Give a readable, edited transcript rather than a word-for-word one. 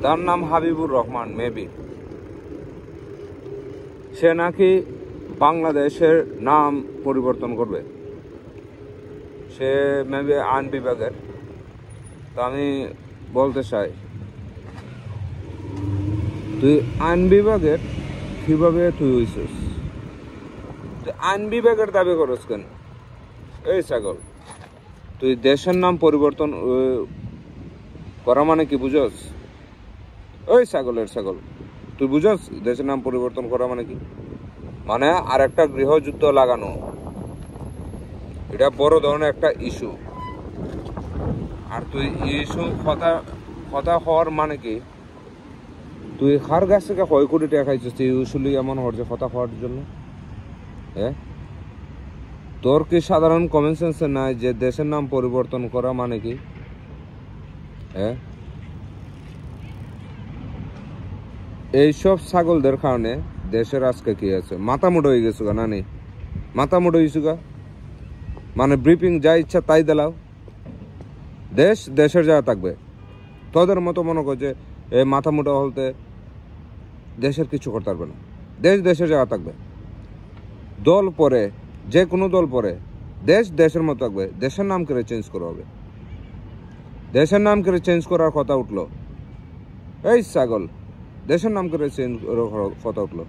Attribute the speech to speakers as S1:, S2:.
S1: তার নাম হাবিবুর রহমান মেবি। সে নাকি বাংলাদেশের নাম পরিবর্তন করবে। সে মেবি আইন বিভাগের। তো আমি বলতে চাই, তুই আইন বিভাগের কিভাবে তুই হইছিস? তুই আইন বিভাগের দাবি করস কেন? এই ছাগল, তুই দেশের নাম পরিবর্তন করা মানে কি বুঝস? ওই ছাগলের ছাগল, তুই বুঝস দেশের নাম পরিবর্তন করা মানে কি? মানে আর একটা গৃহযুদ্ধ লাগানো। এটা বড় ধরনের একটা ইস্যু। আর তুই ইস্যু কথা হওয়ার মানে কি? তুই কার কাছ থেকে 6 কোটি টাকা খাইছিস তুই ইস্যুলি এমন হওয়ার যে কথা হওয়ার জন্য? হ্যাঁ, তোর কি সাধারণ কমন সেন্সে নাই যে দেশের নাম পরিবর্তন করা মানে কি? হ্যাঁ, এইসব ছাগলদের কারণে দেশের আজকে কি আছে? মাথা মুড়ো হয়ে গেছো গা নানি, মাথা মুড়ো হয়েছু গা। মানে ব্রিফিং যা ইচ্ছা তাই দিলাও, দেশ দেশের জায়গা থাকবে। তোদের মতো মনে কর যে এই মাথা মুড়ো হলতে দেশের কিছু করতে পারবে না। দেশ দেশের জায়গা থাকবে। দল পরে, যে কোনো দল পরে, দেশ দেশের মতো থাকবে। দেশের নাম করে চেঞ্জ করা হবে। দেশের নাম করে চেঞ্জ করার কথা উঠলো, এই ছাগল দেশের নাম করে চেঞ্জ করার কথা উঠলো।